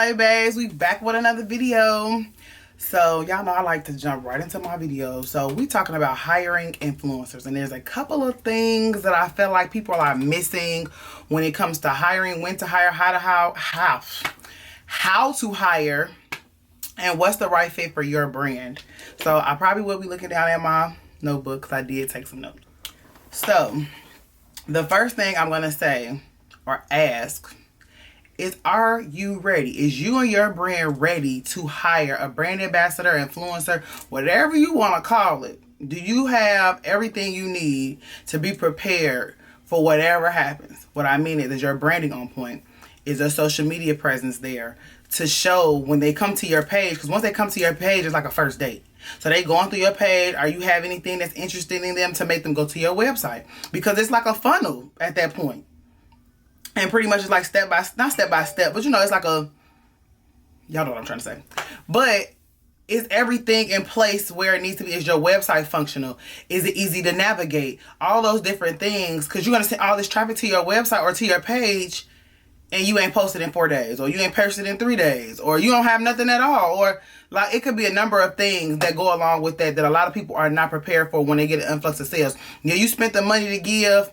Slay Babes, we back with another video. So y'all know I like to jump right into my videos. So we talking about hiring influencers, and there's a couple of things that I feel like people are missing when it comes to hiring, when to hire, how to hire, and what's the right fit for your brand. So I probably will be looking down at my notebook because I did take some notes. So the first thing I'm gonna say or ask is, are you ready? Is you and your brand ready to hire a brand ambassador, influencer, whatever you want to call it? Do you have everything you need to be prepared for whatever happens? What I mean is your branding on point? Is a social media presence there to show when they come to your page? Because once they come to your page, it's like a first date. So they going through your page. Are you have anything that's interesting in them to make them go to your website? Because it's like a funnel at that point. And pretty much it's like not step by step, but you know, it's like y'all know what I'm trying to say. But is everything in place where it needs to be? Is your website functional? Is it easy to navigate? All those different things, because you're going to send all this traffic to your website or to your page, and you ain't posted in 4 days, or you ain't posted in 3 days, or you don't have nothing at all, or like it could be a number of things that go along with that a lot of people are not prepared for when they get an influx of sales. Yeah, you spent the money to give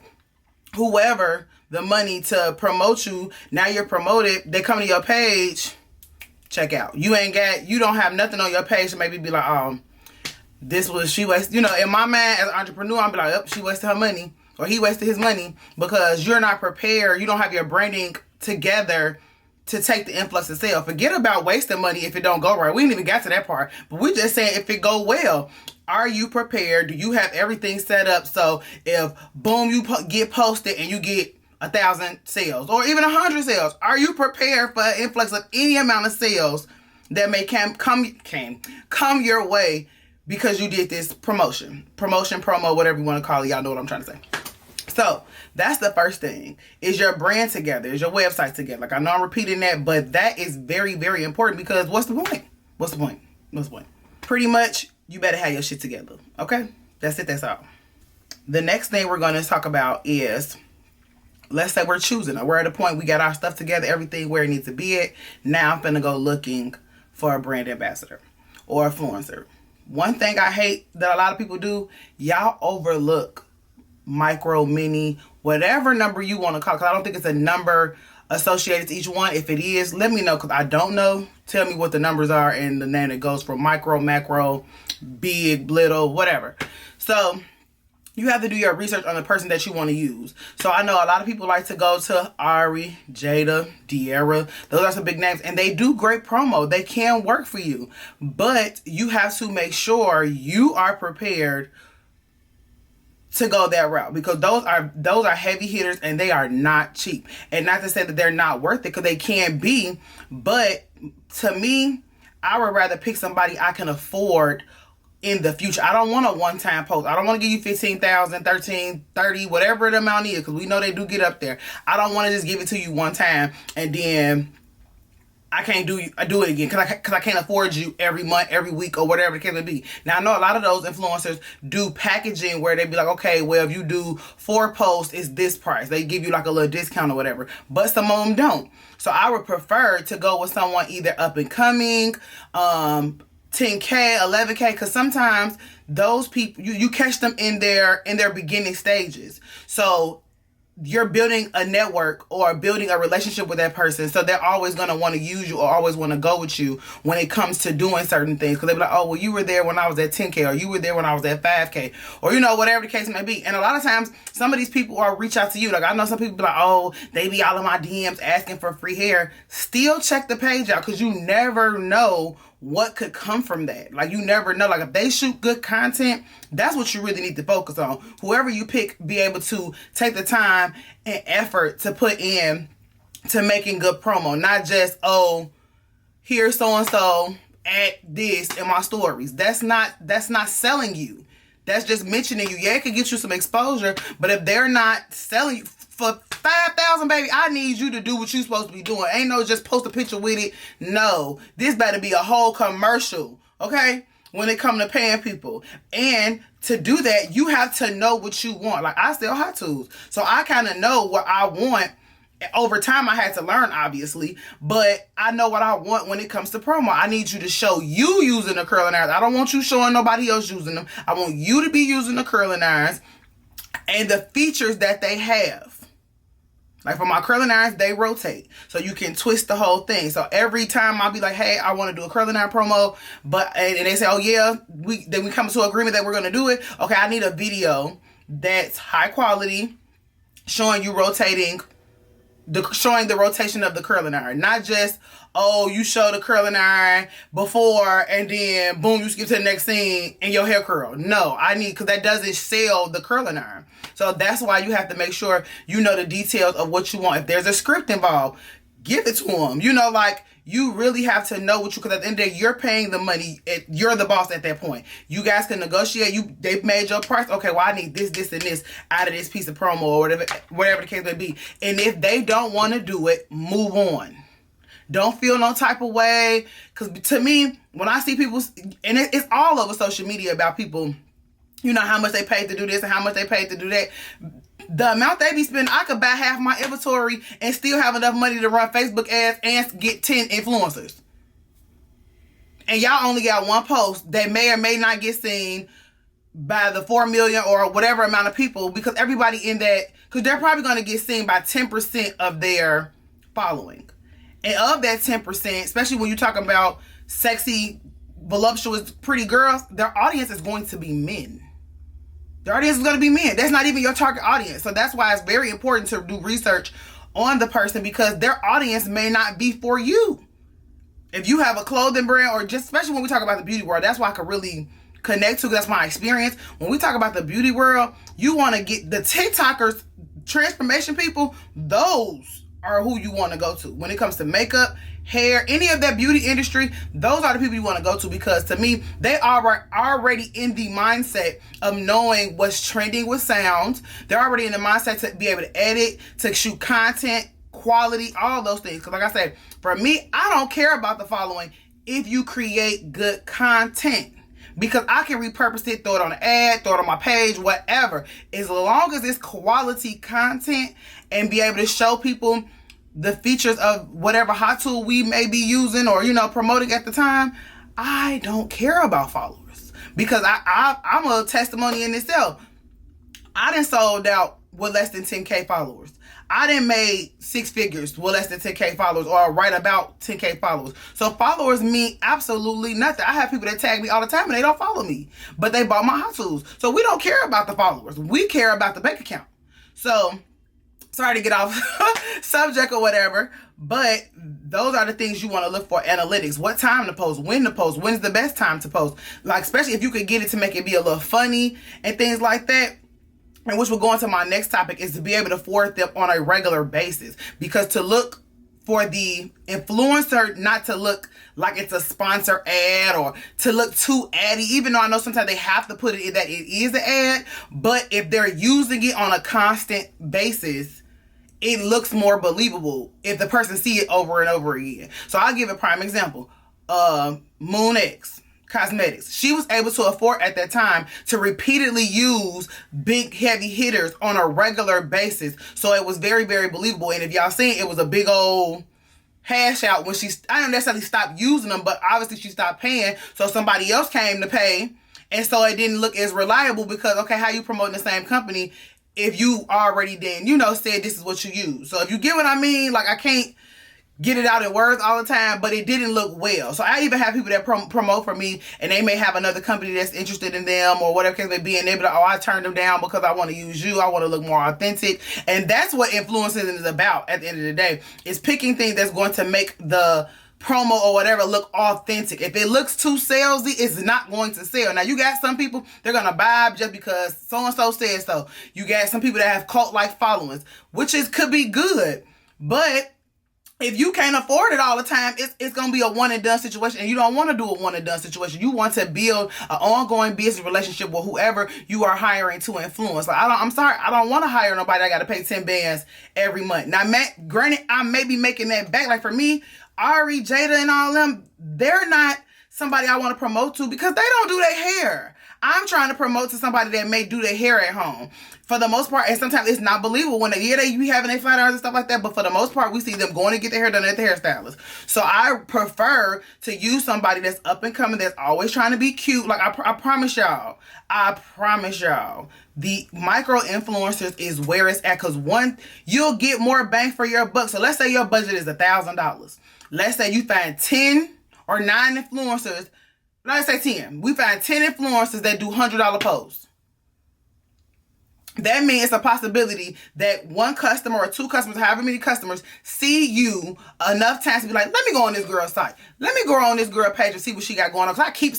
whoever the money to promote you. Now you're promoted. They come to your page. Check out. You don't have nothing on your page to maybe be like, she wasted. You know, in my mind as an entrepreneur, I'm be like, oh, she wasted her money, or he wasted his money, because you're not prepared. You don't have your branding together to take the influx of sale. Forget about wasting money if it don't go right. We ain't even got to that part, but we just saying if it go well. Are you prepared? Do you have everything set up so if boom, you get posted and you get 1,000 sales or even 100 sales, are you prepared for an influx of any amount of sales that may come your way because you did this promo, whatever you want to call it? Y'all know what I'm trying to say. So that's the first thing. Is your brand together? Is your website together? Like, I know I'm repeating that, but that is very, very important, because what's the point? What's the point? Pretty much, you better have your shit together. Okay? That's it. That's all. The next thing we're going to talk about is, let's say we're choosing. We're at a point, we got our stuff together, everything where it needs to be at. Now I'm finna go looking for a brand ambassador or influencer. One thing I hate that a lot of people do, y'all overlook micro, mini, whatever number you want to call. Because I don't think it's a number associated to each one. If it is, let me know, because I don't know. Tell me what the numbers are, and then it goes from micro, macro, big, little, whatever. So you have to do your research on the person that you want to use. So I know a lot of people like to go to Ari, Jada, De'Ara. Those are some big names, and they do great promo. They can work for you, but you have to make sure you are prepared to go that route, because those are heavy hitters and they are not cheap. And not to say that they're not worth it, because they can be, but to me, I would rather pick somebody I can afford in the future. I don't want a one-time post. I don't want to give you 15,000, 13, 30, whatever the amount is, because we know they do get up there. I don't want to just give it to you one time and then I can't do it again because I can't afford you every month, every week, or whatever the case may be. Now, I know a lot of those influencers do packaging where they be like, okay, well, if you do 4 posts, it's this price. They give you like a little discount or whatever, but some of them don't. So I would prefer to go with someone either up and coming, 10K, 11K, because sometimes those people, you catch them in their beginning stages. So you're building a network or building a relationship with that person, so they're always going to want to use you or always want to go with you when it comes to doing certain things, because they'll be like, oh, well, you were there when I was at 10K, or you were there when I was at 5K, or you know, whatever the case may be. And a lot of times some of these people are reach out to you. Like, I know some people be like, oh, they be all in my DMs asking for free hair. Still check the page out, because you never know what could come from that. Like, you never know. Like, if they shoot good content, that's what you really need to focus on. Whoever you pick, be able to take the time and effort to put in to making good promo. Not just, oh, here's so-and-so at this in my stories. That's not selling you. That's just mentioning you. Yeah, it could get you some exposure, but if they're not selling you for 5,000, baby, I need you to do what you're supposed to be doing. Ain't no just post a picture with it. No, this better be a whole commercial, okay? When it comes to paying people. And to do that, you have to know what you want. Like, I sell hot tools, so I kind of know what I want Over time, I had to learn, obviously, but I know what I want when it comes to promo. I need you to show you using the curling irons. I don't want you showing nobody else using them. I want you to be using the curling irons and the features that they have. Like for my curling irons, they rotate. So you can twist the whole thing. So every time I'll be like, hey, I want to do a curling iron promo. And they say, oh yeah, then we come to an agreement that we're going to do it. Okay, I need a video that's high quality, showing you rotating, showing the rotation of the curling iron. Not just, oh, you show the curling iron before and then boom, you skip to the next scene and your hair curl. No, because that doesn't sell the curling iron. So that's why you have to make sure you know the details of what you want. If there's a script involved, give it to them. Like, you really have to know what because at the end of the day, you're paying the money. You're the boss at that point. You guys can negotiate. They've made your price. Okay, well, I need this, this, and this out of this piece of promo or whatever the case may be. And if they don't want to do it, move on. Don't feel no type of way. Because to me, when I see people, and it's all over social media about people, how much they paid to do this and how much they paid to do that. The amount they be spending, I could buy half my inventory and still have enough money to run Facebook ads and get 10 influencers. And y'all only got one post that may or may not get seen by the 4 million or whatever amount of people, because everybody in that, because they're probably going to get seen by 10% of their following. And of that 10%, especially when you're talking about sexy, voluptuous, pretty girls, their audience is going to be men. Their audience is going to be men. That's not even your target audience. So that's why it's very important to do research on the person, because their audience may not be for you. If you have a clothing brand, or just especially when we talk about the beauty world, that's why I could really connect to. That's my experience. When we talk about the beauty world, you want to get the TikTokers, transformation people, those are who you want to go to. When it comes to makeup, hair, any of that beauty industry, those are the people you want to go to, because to me, they are already in the mindset of knowing what's trending with sounds. They're already in the mindset to be able to edit, to shoot content, quality, all those things. Because like I said, for me, I don't care about the following if you create good content, because I can repurpose it, throw it on an ad, throw it on my page, whatever. As long as it's quality content and be able to show people the features of whatever hot tool we may be using or, promoting at the time, I don't care about followers, because I'm a testimony in itself. I done sold out with less than 10K followers. I done made 6 figures with less than 10K followers, or right about 10K followers. So followers mean absolutely nothing. I have people that tag me all the time and they don't follow me, but they bought my hot tools. So we don't care about the followers. We care about the bank account. So sorry to get off subject or whatever, but those are the things you want to look for. Analytics, what time to post, when's the best time to post, like especially if you could get it to make it be a little funny and things like that. And which will go into my next topic, is to be able to forward them on a regular basis, because to look for the influencer not to look like it's a sponsor ad or to look too addy, even though I know sometimes they have to put it in that it is an ad, but if they're using it on a constant basis, it looks more believable if the person see it over and over again. So I'll give a prime example. Moon X Cosmetics. She was able to afford at that time to repeatedly use big heavy hitters on a regular basis. So it was very, very believable. And if y'all seen, it was a big old hash out when I don't necessarily stopped using them, but obviously she stopped paying. So somebody else came to pay. And so it didn't look as reliable, because, okay, how you promoting the same company if you already then, said this is what you use? So if you get what I mean, like I can't get it out in words all the time, but it didn't look well. So I even have people that promote for me, and they may have another company that's interested in them or whatever case may be, and they be like, oh, I turned them down because I want to use you. I want to look more authentic. And that's what influencing is about at the end of the day, is picking things that's going to make the promo or whatever look authentic. If it looks too salesy, it's not going to sell. Now you got some people, they're going to buy just because so-and-so says so. You got some people that have cult-like followings, which could be good, but if you can't afford it all the time, it's going to be a one and done situation, and you don't want to do a one and done situation. You want to build an ongoing business relationship with whoever you are hiring to influence. Like, I'm sorry, I don't want to hire nobody I got to pay 10 bands every month. Now, granted, I may be making that back. Like for me, Ari, Jada, and all them, they're not somebody I want to promote to because they don't do their hair. I'm trying to promote to somebody that may do their hair at home. For the most part, and sometimes it's not believable when they be having their flat irons and stuff like that, but for the most part, we see them going to get their hair done at the hairstylist. So I prefer to use somebody that's up and coming, that's always trying to be cute. Like I promise y'all, the micro influencers is where it's at, because one, you'll get more bang for your buck. So let's say your budget is $1,000. Let's say you find 10 or 9 influencers. Let's say 10. We find 10 influencers that do $100 posts. That means it's a possibility that one customer or 2 customers, however many customers, see you enough times to be like, let me go on this girl's site. Let me go on this girl page and see what she got going on. Because I keep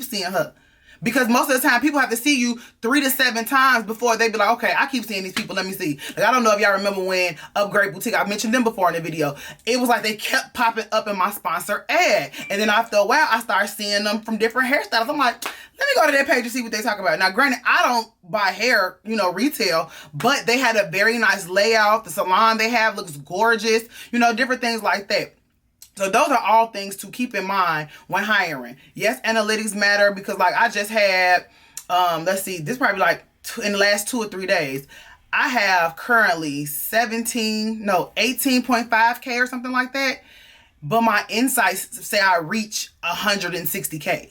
seeing her. Because most of the time, people have to see you 3 to 7 times before they be like, okay, I keep seeing these people. Let me see. Like, I don't know if y'all remember when Upgrade Boutique, I mentioned them before in the video. It was like they kept popping up in my sponsor ad. And then after a while, I started seeing them from different hairstyles. I'm like, let me go to their page and see what they talk about. Now, granted, I don't buy hair, retail, but they had a very nice layout. The salon they have looks gorgeous, different things like that. So those are all things to keep in mind when hiring. Yes, analytics matter, because like I just had, let's see, this probably like in the last 2 or 3 days, I have currently 18.5K or something like that. But my insights say I reach 160K.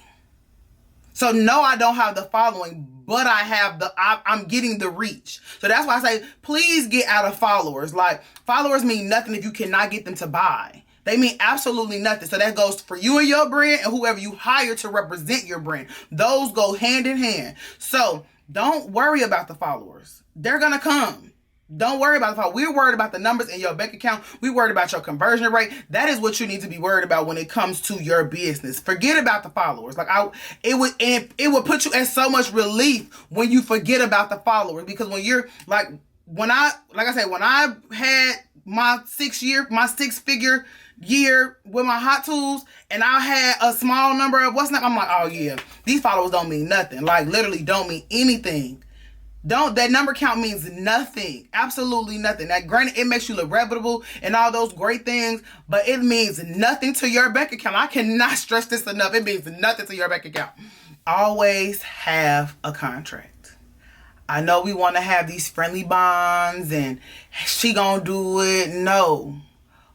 So no, I don't have the following, but I have I'm getting the reach. So that's why I say, please get out of followers. Like, followers mean nothing if you cannot get them to buy. They mean absolutely nothing. So that goes for you and your brand and whoever you hire to represent your brand. Those go hand in hand. So don't worry about the followers. They're going to come. Don't worry about the followers. We're worried about the numbers in your bank account. We're worried about your conversion rate. That is what you need to be worried about when it comes to your business. Forget about the followers. Like it would put you at so much relief when you forget about the followers, because when you're when I had my 6-figure year with my hot tools and I had a small number of I'm like, oh yeah, these followers don't mean nothing. Like, literally don't mean anything. That number count means nothing. Absolutely nothing. Now, granted, it makes you look reputable and all those great things, but it means nothing to your bank account. I cannot stress this enough. It means nothing to your bank account. Always have a contract. I know we want to have these friendly bonds and she gonna do it. No.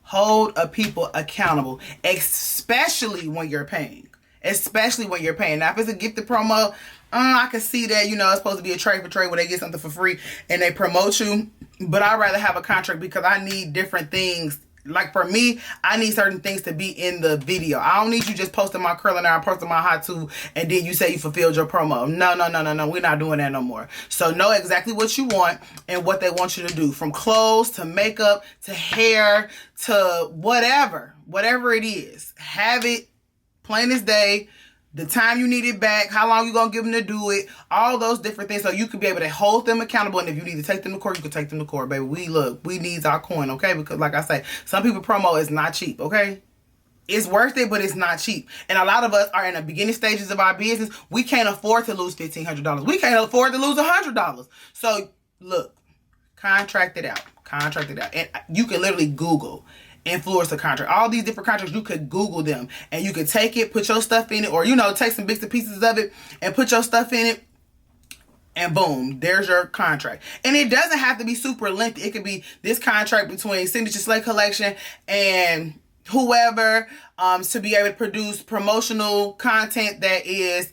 Hold a people accountable, especially when you're paying. Now, if it's a gifted promo, I can see that, it's supposed to be a trade for trade where they get something for free and they promote you. But I'd rather have a contract because I need different things. Like, for me, I need certain things to be in the video. I don't need you just posting my curling iron, posting my hot tool, and then you say you fulfilled your promo. No. We're not doing that no more. So know exactly what you want and what they want you to do. From clothes to makeup to hair to whatever it is. Have it plain as day. The time you need it back, how long you gonna give them to do it, all those different things, so you can be able to hold them accountable. And if you need to take them to court, you can take them to court, baby. We need our coin, okay? Because like I say, some people promo is not cheap, okay? It's worth it, but it's not cheap. And a lot of us are in the beginning stages of our business. We can't afford to lose $1,500. We can't afford to lose $100. So look, contract it out. And you can literally Google influencer contract. All these different contracts, you could Google them and you could take it, put your stuff in it, or take some bits and pieces of it and put your stuff in it, and boom, there's your contract. And it doesn't have to be super lengthy. It could be this contract between Signature Slay Collection and whoever, to be able to produce promotional content that is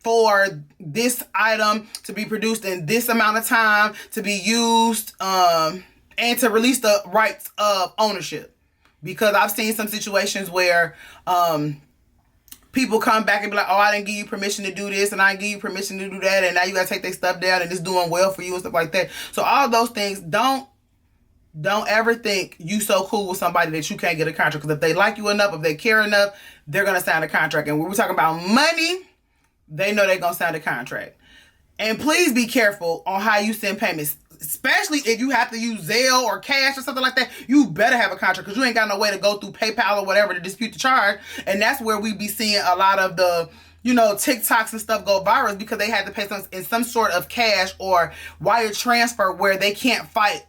for this item to be produced in this amount of time, to be used and to release the rights of ownership. Because I've seen some situations where people come back and be like, oh, I didn't give you permission to do this and I didn't give you permission to do that, and now you gotta take their stuff down and it's doing well for you and stuff like that. So all those things, don't ever think you so cool with somebody that you can't get a contract. Because if they like you enough, if they care enough, they're gonna sign a contract. And when we're talking about money, they know they're gonna sign a contract. And please be careful on how you send payments. Especially if you have to use Zelle or cash or something like that, you better have a contract, because you ain't got no way to go through PayPal or whatever to dispute the charge. And that's where we be seeing a lot of the, TikToks and stuff go viral, because they had to pay in some sort of cash or wire transfer where they can't fight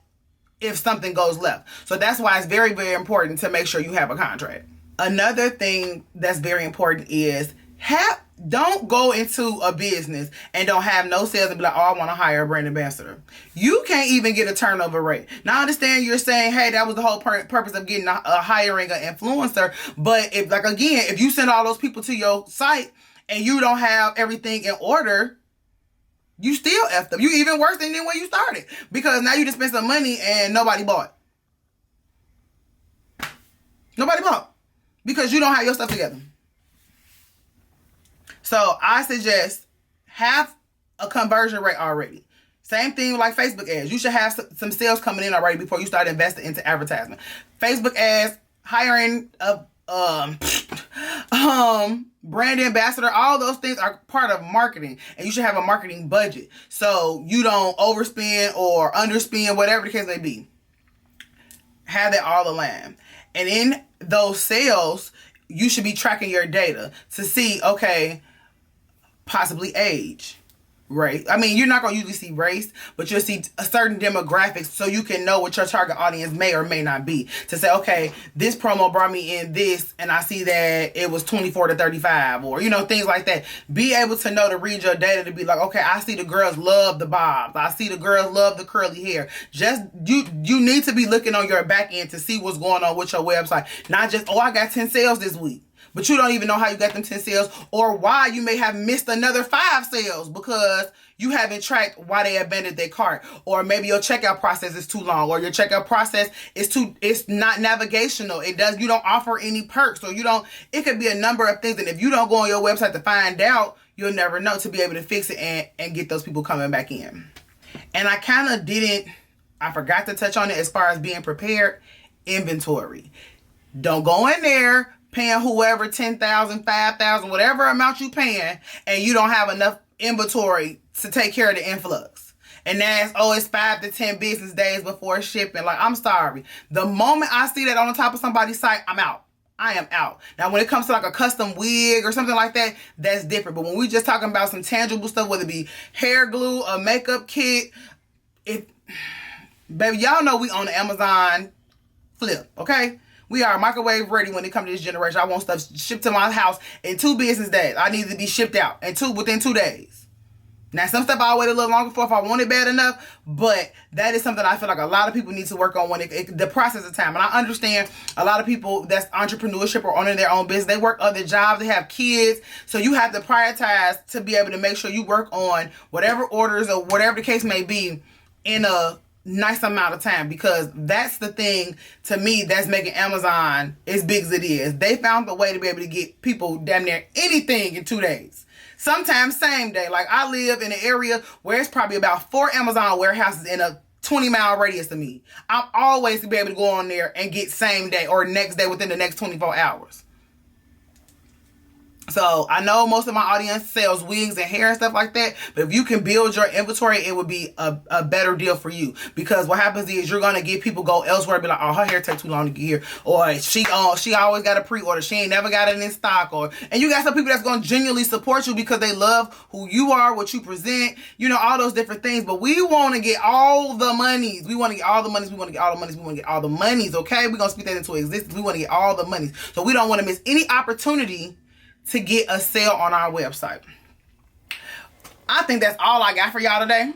if something goes left. So that's why it's very, very important to make sure you have a contract. Another thing that's very important is don't go into a business and don't have no sales and be like, oh, I want to hire a brand ambassador. You can't even get a turnover rate. Now, I understand you're saying, hey, that was the whole purpose of getting hiring an influencer. But if, like, again, if you send all those people to your site and you don't have everything in order, you still effed up. You even worse than when you started, because now you just spent some money and nobody bought. Nobody bought because you don't have your stuff together. So I suggest have a conversion rate already. Same thing like Facebook ads. You should have some sales coming in already before you start investing into advertisement. Facebook ads, hiring a brand ambassador, all those things are part of marketing, and you should have a marketing budget so you don't overspend or underspend, whatever the case may be. Have that all aligned. And in those sales, you should be tracking your data to see, okay, possibly age, right? I mean, you're not going to usually see race, but you'll see a certain demographics so you can know what your target audience may or may not be. To say, okay, this promo brought me in this, and I see that it was 24 to 35, or, you know, things like that. Be able to know to read your data to be like, okay, I see the girls love the bobs. I see the girls love the curly hair. Just, you need to be looking on your back end to see what's going on with your website. Not just, oh, I got 10 sales this week. But you don't even know how you got them 10 sales, or why you may have missed another 5 sales because you haven't tracked why they abandoned their cart. Or maybe your checkout process is too long, or your checkout process is it's not navigational. You don't offer any perks, or it could be a number of things. And if you don't go on your website to find out, you'll never know to be able to fix it and get those people coming back in. And I forgot to touch on it as far as being prepared. Inventory. Don't go in there paying whoever $10,000, $5,000, whatever amount you paying, and you don't have enough inventory to take care of the influx. And that's, it's 5 to 10 business days before shipping. Like, I'm sorry. The moment I see that on the top of somebody's site, I'm out. I am out. Now, when it comes to like a custom wig or something like that, that's different. But when we just talking about some tangible stuff, whether it be hair glue, a makeup kit, baby, y'all know we on the Amazon flip, okay? We are microwave ready when it comes to this generation. I want stuff shipped to my house in 2 business days. I need to be shipped out within 2 days. Now, some stuff I'll wait a little longer for if I want it bad enough, but that is something I feel like a lot of people need to work on when the process of time. And I understand a lot of people that's entrepreneurship or owning their own business, they work other jobs, they have kids, so you have to prioritize to be able to make sure you work on whatever orders or whatever the case may be in a nice amount of time, because that's the thing to me that's making Amazon as big as it is. They found a way to be able to get people damn near anything in 2 days. Sometimes same day. Like, I live in an area where it's probably about 4 Amazon warehouses in a 20-mile radius of me. I'm always to be able to go on there and get same day or next day within the next 24 hours. So I know most of my audience sells wigs and hair and stuff like that, but if you can build your inventory, it would be a better deal for you, because what happens is you're gonna get people go elsewhere and be like, oh, her hair takes too long to get here, or she always got a pre-order, she ain't never got it in stock, and you got some people that's gonna genuinely support you because they love who you are, what you present, all those different things. But we want to get all the monies. We want to get all the monies. We want to get all the monies. We want to get all the monies. Okay, we're gonna speak that into existence. We want to get all the monies, so we don't want to miss any opportunity to get a sale on our website. I think that's all I got for y'all today.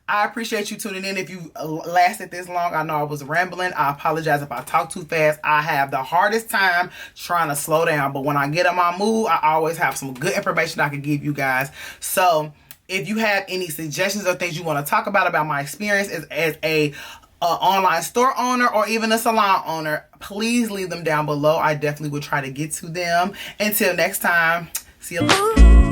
I appreciate you tuning in. If you lasted this long, I know I was rambling. I apologize if I talk too fast. I have the hardest time trying to slow down, but when I get in my mood, I always have some good information I can give you guys. So if you have any suggestions or things you want to talk about my experience as a online store owner or even a salon owner, please leave them down below. I definitely will try to get to them. Until next time, see you later.